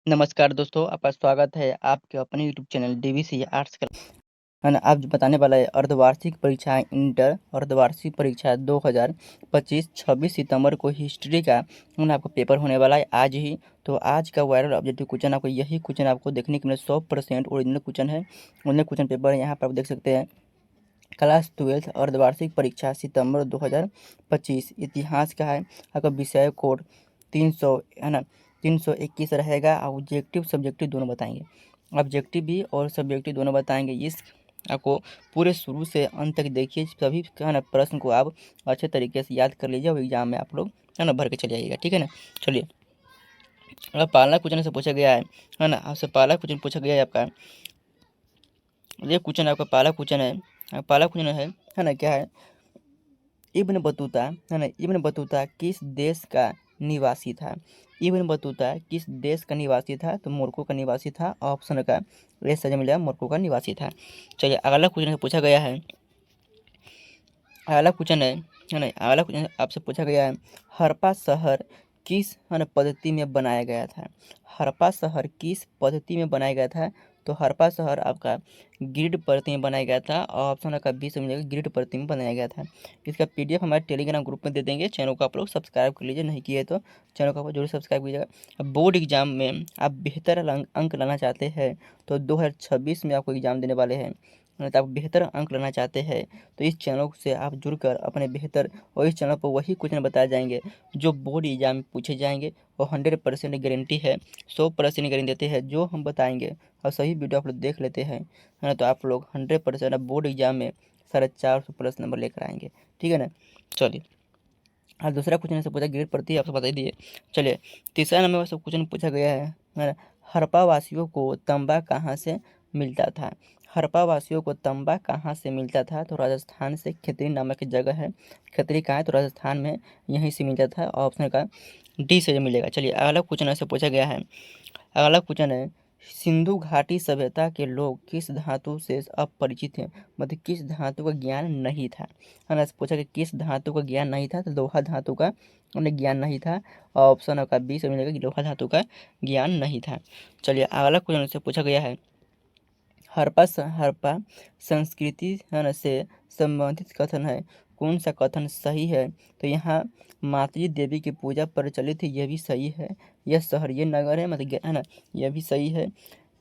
नमस्कार दोस्तों, आपका स्वागत है आपके अपने यूट्यूब चैनल डीवीसी आर्ट्स का। है ना, आज बताने वाला है अर्धवार्षिक परीक्षाएं इंटर अर्धवार्षिक परीक्षा 2025 26 सितंबर को हिस्ट्री का आपको पेपर होने वाला है आज ही। तो आज का वायरल ऑब्जेक्टिव क्वेश्चन आपको यही क्वेश्चन आपको देखने के लिए 100% ओरिजिनल क्वेश्चन है। ओरिजिनल क्वेश्चन पेपर यहाँ पर आप देख सकते हैं। क्लास 12 अर्धवार्षिक परीक्षा सितंबर 2025 इतिहास का है। आपका विषय कोड 300 है ना 321 रहेगा। ऑब्जेक्टिव सब्जेक्टिव दोनों बताएंगे, ऑब्जेक्टिव भी और सब्जेक्टिव दोनों बताएंगे। इस आपको पूरे शुरू से अंत तक देखिए, सभी है ना प्रश्न को आप अच्छे तरीके से याद कर लीजिए और एग्जाम में आप लोग है ना भर के चले आइएगा। ठीक है ना। चलिए, अब पहला क्वेश्चन से पूछा गया है ना, आपसे पहला क्वेश्चन पूछा गया है आपका। ये क्वेश्चन आपका पहला क्वेश्चन है। पहला क्वेश्चन है ना क्या है। इब्न बतूता है ना, इब्न बतूता किस देश का निवासी था। इब्न बतूता किस देश का निवासी था, तो मोरक्को का निवासी था। ऑप्शन का ए सही मिलेगा, मोरक्को का निवासी था। चलिए, अगला क्वेश्चन पूछा गया है। अगला क्वेश्चन है ना, अगला क्वेश्चन आपसे पूछा गया है। हड़प्पा शहर किस है ना पद्धति में बनाया गया था। हड़प्पा शहर किस पद्धति में बनाया गया था, तो हड़प्पा शहर आपका ग्रिड पद्धति में बनाया गया था। और ऑप्शन का बी से मिलेगा, ग्रिड पद्धति में बनाया गया था। इसका पीडीएफ हमारे टेलीग्राम ग्रुप में दे देंगे। चैनल को आप लोग सब्सक्राइब कर लीजिए, नहीं किए तो चैनल को आप जरूर सब्सक्राइब कीजिएगा। अब बोर्ड एग्जाम में आप बेहतर अंक लाना चाहते हैं, तो 2026 में आपको एग्जाम देने वाले हैं, तो आप बेहतर अंक लाना चाहते हैं तो इस चैनल से आप जुड़कर अपने बेहतर, और इस चैनल पर वही क्वेश्चन बताए जाएंगे जो बोर्ड एग्जाम में पूछे जाएंगे। और 100% गारंटी है, 100% गारंटी देते हैं जो हम बताएंगे और सही वीडियो आप लोग देख लेते हैं, है ना, तो आप लोग 100% बोर्ड एग्जाम में 450+ नंबर लेकर आएंगे। ठीक है ना। चलिए, आज दूसरा क्वेश्चन से पूछा ग्रेड प्रति आपसे बता दिए। चलिए, तीसरा नंबर से क्वेश्चन पूछा गया है ना, हड़प्पा वासियों को तांबा कहाँ से मिलता था। हड़प्पा वासियों को तांबा कहाँ से मिलता था, तो राजस्थान से खितरी नामक की जगह है। खितरी कहाँ है, तो राजस्थान में, यहीं से मिलता था। ऑप्शन का डी से मिलेगा। चलिए, अगला क्वेश्चन ऐसे पूछा गया है। अगला क्वेश्चन है, सिंधु घाटी सभ्यता के लोग किस धातु से अपरिचित हैं, मतलब किस धातु का ज्ञान नहीं था। है ना, पूछा कि किस धातु का ज्ञान नहीं था, तो लोहा धातु का उन्हें ज्ञान नहीं था। ऑप्शन आपका बी से मिलेगा कि लोहा धातु का ज्ञान नहीं था। चलिए, अगला क्वेश्चन से पूछा गया है। हड़प्पा संस्कृति है ना से संबंधित कथन है, कौन सा कथन सही है, तो यहाँ मातृ देवी की पूजा प्रचलित है, यह भी सही है। यह शहर ये नगर है, मतलब है ना, यह भी सही है।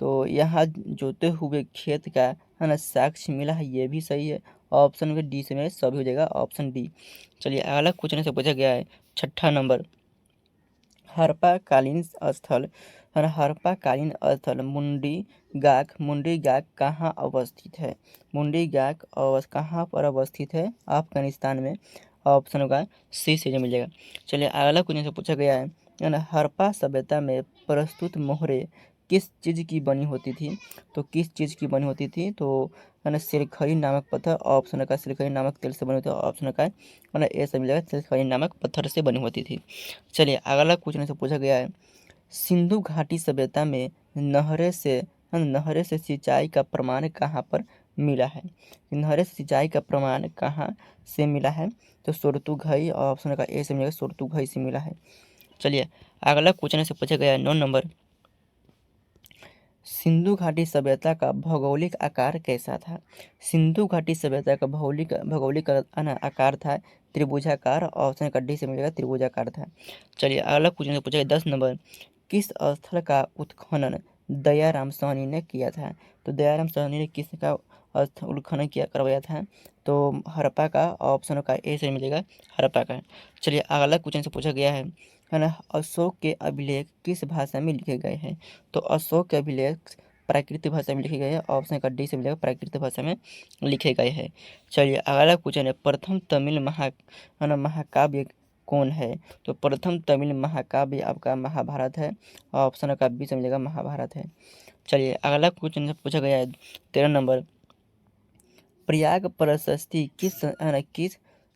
तो यहाँ जोते हुए खेत का है ना साक्ष्य मिला है, ये भी सही है। ऑप्शन में डी से मेरे सभी हो जाएगा, ऑप्शन डी। चलिए, अगला क्वेश्चन से पूछा गया है। छठा नंबर, हड़प्पा कालीन स्थल है ना, हड़प्पा कालीन स्थल मुंडी गाक कहाँ अवस्थित है। मुंडी गाक कहाँ पर अवस्थित है, अफगानिस्तान में। ऑप्शन होगा सी से जो मिलेगा। चलिए, अगला क्वेश्चन से पूछा गया है ना, हड़प्पा सभ्यता में प्रस्तुत मोहरे किस चीज़ की बनी होती थी, तो किस चीज़ की बनी होती थी, तो है ना सिरखरी नामक पत्थर। ऑप्शन का सिरखरी नामक तेल से बनी होती है। ऑप्शन का है ना ए से मिलेगा, सिरखरी नामक पत्थर से बनी होती थी। चलिए, अगला क्वेश्चन से पूछा गया है। सिंधु घाटी सभ्यता में नहरें से सिंचाई का प्रमाण कहाँ पर मिला है। नहरें से सिंचाई का प्रमाण कहाँ से मिला है, तो सोरतुघई। ऑप्शन का ए से मिलेगा, सोरतुघई से मिला है। चलिए, अगला क्वेश्चन से पूछा गया है 9 नंबर, सिंधु घाटी सभ्यता का भौगोलिक आकार कैसा था। सिंधु घाटी सभ्यता का भौगोलिक आकार था त्रिभुजाकार। ऑप्शन का डी से मिलेगा, त्रिभुजाकार था। चलिए, अगला क्वेश्चन से पूछा 10 नंबर, किस स्थल का उत्खनन दयाराम साहनी ने किया था, तो दयाराम साहनी ने किसका उत्खनन किया करवाया था, तो हड़प्पा का। ऑप्शन का ए से मिलेगा, हड़प्पा का। चलिए, अगला क्वेश्चन से पूछा गया है ना, अशोक के अभिलेख किस भाषा में लिखे गए हैं, तो अशोक के अभिलेख प्राकृतिक भाषा में लिखे गए हैं। ऑप्शन का डी से मिलेगा, प्राकृतिक भाषा में लिखे गए हैं। चलिए, अगला क्वेश्चन है, प्रथम तमिल है ना महाकाव्य कौन है, तो प्रथम तमिल महाकाव्य आपका महाभारत है। ऑप्शन का बी से मिलेगा, महाभारत है। चलिए, अगला क्वेश्चन से पूछा गया है 13 नंबर, प्रयाग प्रशस्ति किस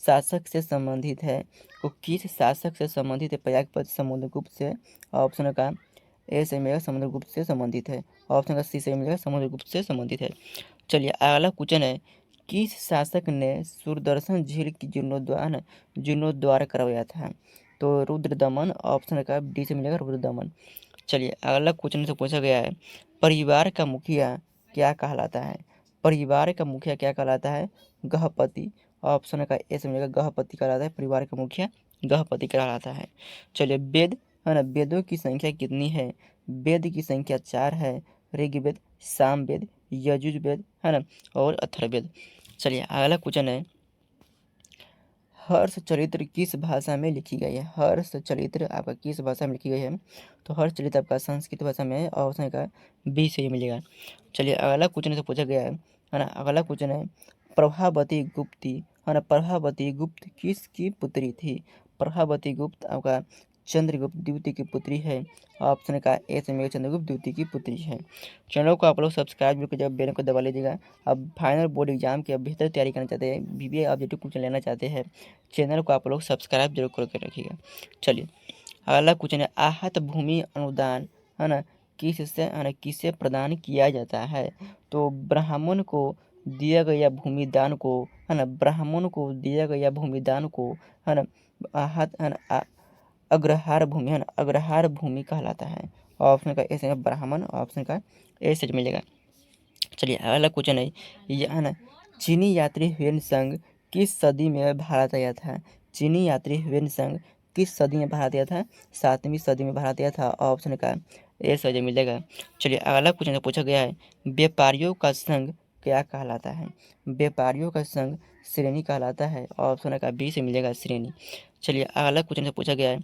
शासक से संबंधित है, वो किस शासक से संबंधित है प्रयाग पर, समुद्रगुप्त से। ऑप्शन का ए से मिलेगा, समुद्रगुप्त से संबंधित है। ऑप्शन का सी से मिलेगा, समुद्रगुप्त से संबंधित है। चलिए, अगला क्वेश्चन है, किस शासक ने सुदर्शन झील की जीर्णोद्वार करवाया था, तो रुद्रदमन। ऑप्शन का डी से मिलेगा, रुद्रदमन। चलिए अगला क्वेश्चन से पूछा गया है, परिवार का मुखिया क्या कहलाता है? परिवार का मुखिया क्या कहलाता है? गृहपति। ऑप्शन का ए से मिलेगा, गृहपति कहलाता है परिवार का मुखिया, गृहपति कहलाता है। चलिए वेद है ना, वेदों की संख्या कितनी है? वेद की संख्या 4 है। ऋग्वेद, सामवेद, यजुर्वेद है ना, और अथर्ववेद। चलिए अगला क्वेश्चन है, हर्ष चरित्र किस भाषा में लिखी गई है? हर्ष चरित्र आपका किस भाषा में लिखी गई है? तो हर्ष चरित्र आपका संस्कृत भाषा में है, ऑप्शन का बी से ही मिलेगा। चलिए अगला क्वेश्चन से पूछा गया है ना, अगला क्वेश्चन है, प्रभावती गुप्ती है ना, प्रभावती गुप्त किसकी पुत्री थी? प्रभावती गुप्त आपका चंद्रगुप्त द्वितीय की पुत्री है। ऑप्शन का ए से मिलेगा, चंद्रगुप्त द्वितीय की पुत्री है। चैनल को आप लोग सब्सक्राइब करके जब बेल को दबा लीजिएगा। अब फाइनल बोर्ड एग्जाम की अब बेहतर तैयारी करना चाहते हैं, बीबीए ऑब्जेक्टिव क्वेश्चन लेना चाहते हैं, चैनल को आप लोग सब्सक्राइब जरूर करके रखिएगा। चलिए अगला क्वेश्चन है, आहत भूमि अनुदान है ना किससे है ना किसे प्रदान किया जाता है? तो ब्राह्मण को दिया गया भूमिदान को है ना, ब्राह्मण को दिया गया भूमिदान को है ना, आहत है ना, अग्रहार भूमि है ना, अग्रहार भूमि कहलाता है। ऑप्शन का ए से ब्राह्मण, ऑप्शन का ए से मिलेगा। चलिए अगला क्वेश्चन है, यह है ना, चीनी यात्री हृदय संघ किस सदी में भारत आया था? चीनी यात्री हृदय संघ किस सदी में भारत आया था? 7वीं सदी में भारत आया था। ऑप्शन का ए सही मिलेगा। चलिए अगला क्वेश्चन पूछा गया है, व्यापारियों का संघ क्या कहलाता है? व्यापारियों का संघ श्रेणी कहलाता है। ऑप्शन का बी से मिलेगा, श्रेणी। चलिए अगला क्वेश्चन से पूछा गया है,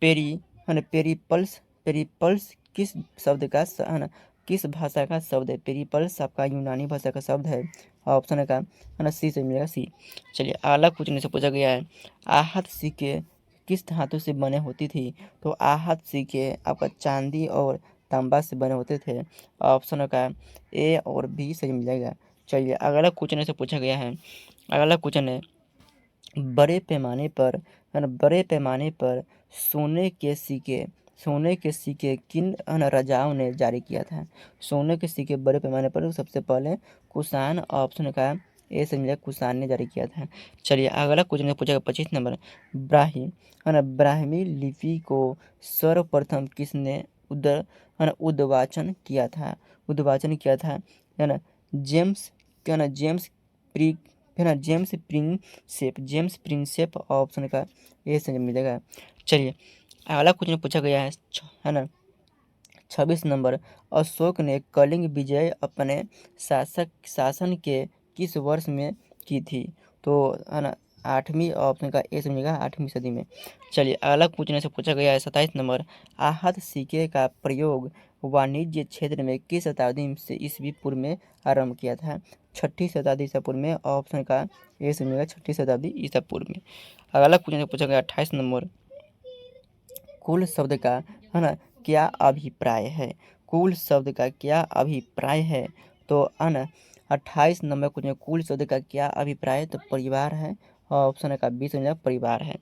पेरी है ना, पेरीपल्स, पेरीपल्स किस शब्द का है ना, किस भाषा का शब्द है? पेरीपल्स आपका यूनानी भाषा का शब्द है। ऑप्शन का है ना सी से मिलेगा, सी। चलिए अगला क्वेश्चन से पूछा गया है, आहत सिक्के किस धातु से बने होती थी? तो आहत सिक्के आपका चांदी और तांबा से बने होते थे। ऑप्शन का ए और बी सही मिलेगा। चलिए अगला क्वेश्चन से पूछा गया है, अगला क्वेश्चन है, बड़े पैमाने पर है ना, बड़े पैमाने पर सोने के सिक्के, सोने के सिक्के किन है ना राजाओं ने जारी किया था? सोने के सिक्के बड़े पैमाने पर सबसे पहले कुषाण, ऑप्शन का ए से मिलेगा, कुषाण ने जारी किया था। चलिए अगला क्वेश्चन पूछेगा 25 नंबर, ब्राह्मी है ना, ब्राह्मी लिपि को सर्वप्रथम किसने है ना उद्वाचन किया था? उद्वाचन किया था है ना, जेम्स क्या ना, जेम्स प्री है ना, James Prinsep, James Prinsep, option का ए से मिलेगा। चलिए अगला क्वेश्चन पूछा गया है ना 26 नंबर, अशोक ने कलिंग विजय अपने शासन के किस वर्ष में की थी? तो है ना 8वीं, ऑप्शन का ए से मिलेगा, 8वीं सदी में। चलिए अगला क्वेश्चन से पूछा गया है 27 नंबर, आहत सिक्के का प्रयोग वाणिज्य क्षेत्र में किस शताब्दी से ईस्वी पूर्व में आरंभ किया था? 6ठी शताब्दी ईसा पूर्व में। ऑप्शन का ए से मिलेगा, 6ठी शताब्दी ईसा पूर्व में। अगला क्वेश्चन पूछा गया 28 नंबर, कुल शब्द का है ना क्या अभिप्राय है? कुल शब्द का क्या अभिप्राय है? तो है ना 28 नंबर क्वेश्चन, कुल शब्द का क्या अभिप्राय है? तो परिवार है। ऑप्शन का बी से मिलेगा, परिवार है।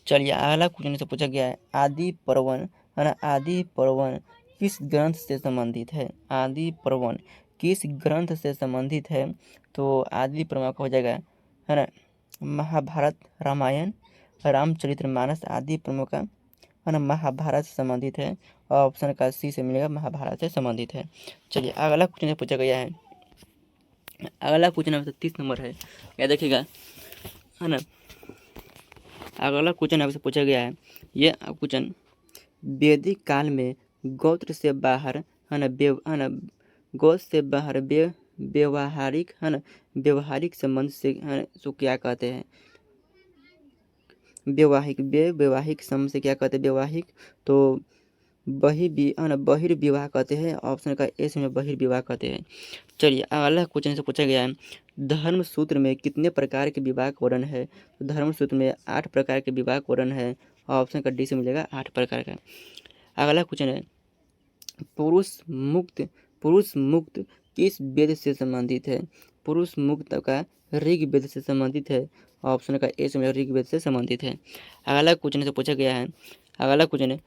चलिए अगला क्वेश्चन से पूछा गया है, आदि पर्वन है ना, आदि पर्वन किस ग्रंथ से संबंधित है? आदि पर्वन किस ग्रंथ से संबंधित है? तो आदि पर्वन का हो जाएगा है ना महाभारत, रामायण, रामचरितमानस आदि पर्वन का है ना महाभारत से संबंधित है। ऑप्शन का सी से मिलेगा, महाभारत से संबंधित है। चलिए अगला क्वेश्चन पूछा गया है, अगला क्वेश्चन 30 नंबर है, क्या देखिएगा है ना, अगला क्वेश्चन आपसे पूछा गया है, ये क्वेश्चन, वैदिक काल में गोत्र से बाहर है ना है ना गोत्र से बाहर व्यवहारिक है ना, व्यवहारिक संबंध से है ना, सो क्या कहते हैं? वैवाहिक संबंध से क्या कहते हैं? वैवाहिक, तो बहिर्विवाह कहते हैं। ऑप्शन का ए से बहिर्विवाह कहते हैं। चलिए अगला क्वेश्चन से पूछा गया है, धर्म सूत्र में कितने प्रकार के विवाह का वर्णन है? तो धर्म सूत्र में 8 प्रकार के विवाह का वर्णन है। ऑप्शन का डी से मिलेगा, 8 प्रकार का। अगला क्वेश्चन है, पुरुष मुक्त किस वेद से संबंधित है? पुरुष मुक्त का ऋग्वेद से संबंधित है। ऑप्शन का ए से मिलेगा, ऋग्वेद से संबंधित है। अगला क्वेश्चन से पूछा गया है, अगला क्वेश्चन है,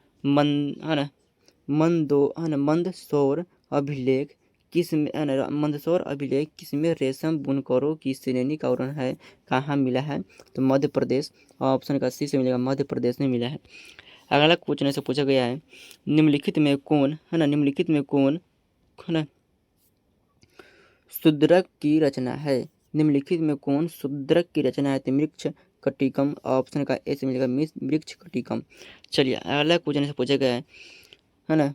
मंदसौर अभिलेख किस में मंदसौर अभिलेख किसमें रेशम बुनकरों की श्रेणी का वर्णन है? कहाँ मिला है? तो मध्य प्रदेश। ऑप्शन का सी से मिलेगा, मध्य प्रदेश में मिला है। अगला क्वेश्चन ऐसे पूछा गया है, निम्नलिखित में कौन है ना, निम्नलिखित में कौन है ना शूद्रक की रचना है, निम्नलिखित में कौन शूद्रक की रचना है, तो मृक्ष कटिकम, ऑप्शन का ए से मिलेगा मृक्ष कटिकम। चलिए अगला क्वेश्चन से पूछा गया है ना,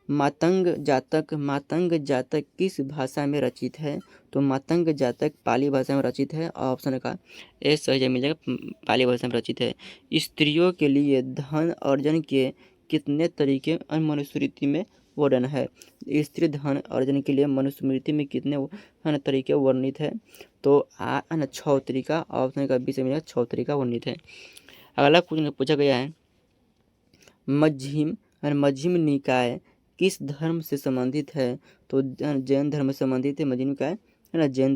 मातंग जातक किस भाषा में रचित है, तो मातंग जातक पाली भाषा में रचित है, ऑप्शन का ए सही मिलेगा पाली भाषा में रचित है। स्त्रियों के लिए धन अर्जन के कितने तरीके मनुस्मृति में वर्णन है, स्त्री धन अर्जन के लिए मनुस्मृति में कितने है ना तरीके वर्णित है, तो है ना 6 तरीका, ऑप्शन का बी से मिलेगा 6 तरीका वर्णित है। अगला क्वेश्चन पूछा गया है, मध्यम निकाय किस धर्म से संबंधित है, तो जैन धर्म से संबंधित है मध्यम निकाय है ना, जैन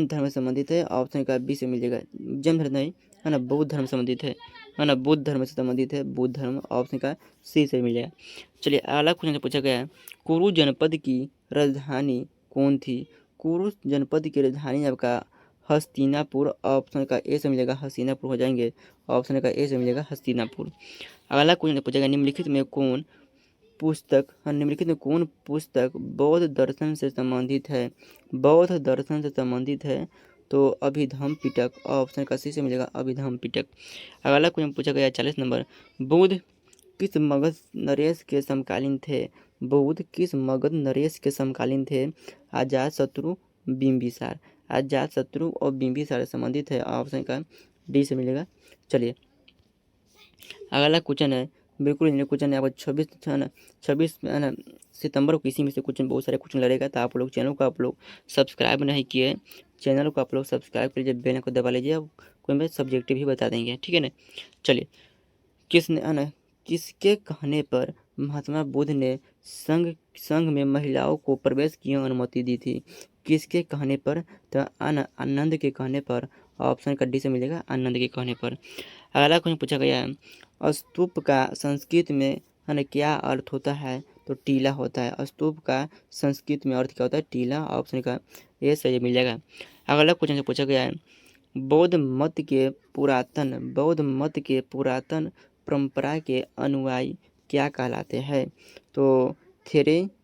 धर्म से संबंधित है, ऑप्शन का बी से मिलेगा। जैन धर्म नहीं है ना, बौद्ध धर्म से संबंधित है ना, बुद्ध धर्म से संबंधित है, बुद्ध धर्म, ऑप्शन का सी से मिलेगा। चलिए अगला क्वेश्चन पूछा गया है, कुरु जनपद की राजधानी कौन थी, कुरु जनपद की राजधानी आपका हस्तिनापुर, ऑप्शन का ए से मिलेगा हस्तिनापुर हो जाएंगे, ऑप्शन का ए से मिलेगा हस्तिनापुर। अगला क्वेश्चन पूछेगा, निम्नलिखित में कौन पुस्तक बौद्ध दर्शन से संबंधित है, बौद्ध दर्शन से संबंधित है, तो अभिधम्म पिटक, ऑप्शन का सी से मिलेगा अभिधम्म पिटक। अगला क्वेश्चन पूछा गया 40 नंबर, बुद्ध किस मगध नरेश के समकालीन थे, बुद्ध किस मगध नरेश के समकालीन थे, अजातशत्रु बिंबिसार, अजातशत्रु और बिंबिसार से संबंधित है, ऑप्शन का डी से मिलेगा। चलिए अगला क्वेश्चन है, बिल्कुल इंडिया क्वेश्चन है आपको 26 है ना सितंबर को इसी में से क्वेश्चन बहुत सारे क्वेश्चन लड़ेगा, तो आप लोग चैनल को आप लोग सब्सक्राइब नहीं किए, चैनल को आप लोग सब्सक्राइब कर लीजिए, बेल को दबा लीजिए, कोई में सब्जेक्टिव भी बता देंगे, ठीक है ना। चलिए किसके कहने पर महात्मा बुद्ध ने संघ में महिलाओं को प्रवेश की अनुमति दी थी, किसके कहने पर, तो आनंद के कहने पर, ऑप्शन का डी से मिलेगा आनंद के कहने पर। अगला क्वेश्चन पूछा गया है, स्तूप का संस्कृत में है ना क्या अर्थ होता है, तो टीला होता है, स्तूप का संस्कृत में अर्थ क्या होता है, टीला, ऑप्शन का ये सही मिलेगा। अगला क्वेश्चन से पूछा गया है, बौद्ध मत के पुरातन परंपरा के अनुयायी क्या कहलाते हैं, तो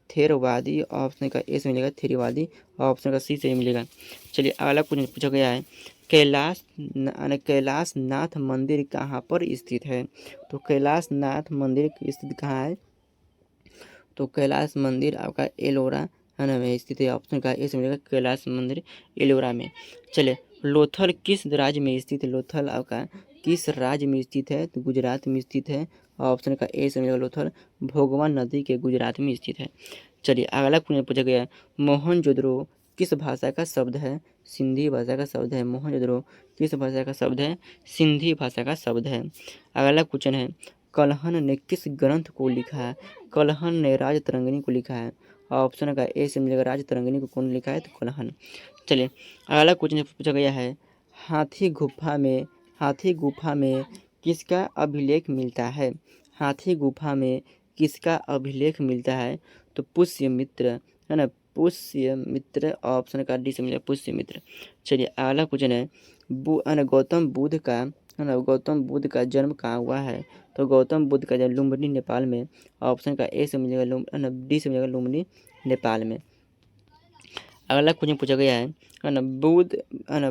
थेरवादी, ऑप्शन का ए से मिलेगा थेरवादी, ऑप्शन का सी से मिलेगा। चलिए अगला क्वेश्चन पूछा गया है, कैलाश नाथ मंदिर कहाँ पर स्थित है, तो कैलाश नाथ मंदिर स्थित कहाँ है, तो कैलाश मंदिर आपका एलोरा है ना में स्थित है, ऑप्शन का ए से मिलेगा कैलाश मंदिर एलोरा में। चलिए लोथल किस राज्य में स्थित है, लोथल आपका किस राज्य में स्थित है, तो गुजरात में स्थित है, ऑप्शन का ए से मिलेगा लोथल भोगवान नदी के गुजरात में स्थित है। चलिए अगला क्वेश्चन पूछा गया है, मोहनजोदड़ो किस भाषा का शब्द है, सिंधी भाषा का शब्द है, मोहनजोदड़ो किस भाषा का शब्द है, सिंधी भाषा का शब्द है। अगला क्वेश्चन है, कलहन ने किस ग्रंथ को लिखा है, कलहन ने राजतरंगिणी को लिखा है, ऑप्शन का ए से मिलेगा राजतरंगिणी को कौन लिखा है, तो कलहन। चलिए अगला क्वेश्चन पूछा गया है, हाथी गुफा में किसका अभिलेख मिलता है, हाथी गुफा में किसका अभिलेख मिलता है, तो पुष्यमित्र है ना, पुष्यमित्र, ऑप्शन का डी से मिलेगा पुष्यमित्र। चलिए अगला क्वेश्चन है, गौतम बुद्ध का जन्म कहाँ हुआ है, तो गौतम बुद्ध का जन्म लुम्बिनी नेपाल में, ऑप्शन का ए से मिलेगा डी से मिलेगा लुम्बिनी नेपाल में। अगला क्वेश्चन पूछा गया है ना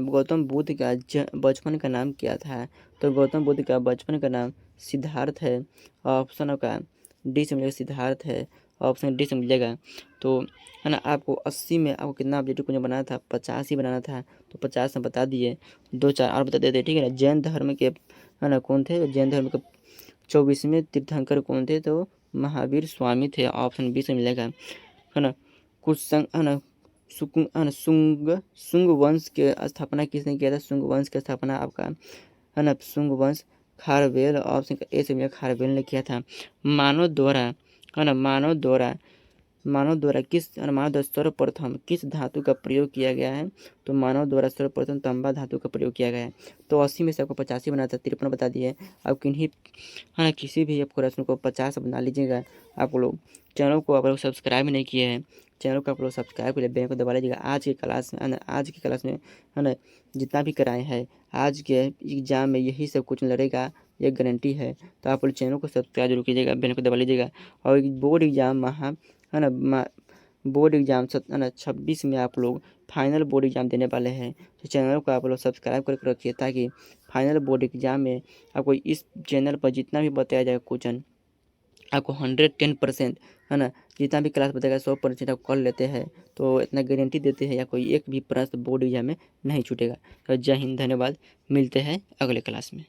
गौतम बुद्ध का बचपन का नाम क्या था, तो गौतम बुद्ध का बचपन का नाम सिद्धार्थ है, ऑप्शन का डी से मिलेगा सिद्धार्थ है, ऑप्शन डी से मिलेगा। तो है ना आपको 80 में आपको कितना ऑब्जेक्टिव क्वेश्चन बनाना था, 50 ही बनाना था, तो 50 में बता दिए, 2-4 और बता देते, ठीक है ना। जैन धर्म के है ना कौन थे, जैन धर्म के 24वें तीर्थंकर कौन थे, तो महावीर स्वामी थे, ऑप्शन बी से मिलेगा, है ना। कुछ है ना शुंग वंश के स्थापना किसने किया था, शुंग वंश की स्थापना आपका है ना शुंग वंश खारवेल, ऑप्शन का ए से मिलेगा खारवेल ने किया था। मानव द्वारा सर्वप्रथम किस धातु का प्रयोग किया गया है, तो मानव द्वारा सर्वप्रथम तांबा धातु का प्रयोग किया गया है। तो 80 में से आपको 85 बना था, 53 बता दिए। अब किसी भी आप प्रश्न को 50 बना लीजिएगा। आप लोग चैनल को आप लोग सब्सक्राइब नहीं किए हैं, चैनल को आप लोग सब्सक्राइब कर बेल को दबा लीजिएगा। आज की क्लास में है ना जितना भी कराए हैं, आज के एग्जाम में यही सब कुछ लड़ेगा, ये गारंटी है। तो आप लोग चैनल को सब्सक्राइब जरूर कीजिएगा, बेल को दबा लीजिएगा। और बोर्ड एग्जाम है ना, बोर्ड एग्जाम है ना 26 में आप लोग फाइनल बोर्ड एग्जाम देने वाले हैं। तो चैनल को आप लोग सब्सक्राइब करके रखिए, ताकि फाइनल बोर्ड एग्जाम में आपको इस चैनल पर जितना भी बताया जाएगा क्वेश्चन आपको 110% है ना, जितना भी क्लास बताएगा 100% आप कर लेते हैं। तो इतना गारंटी देते हैं या कोई एक भी प्रश्न बोर्ड एग्जाम में नहीं छूटेगा। तो जय हिंद, धन्यवाद, मिलते हैं अगले क्लास में।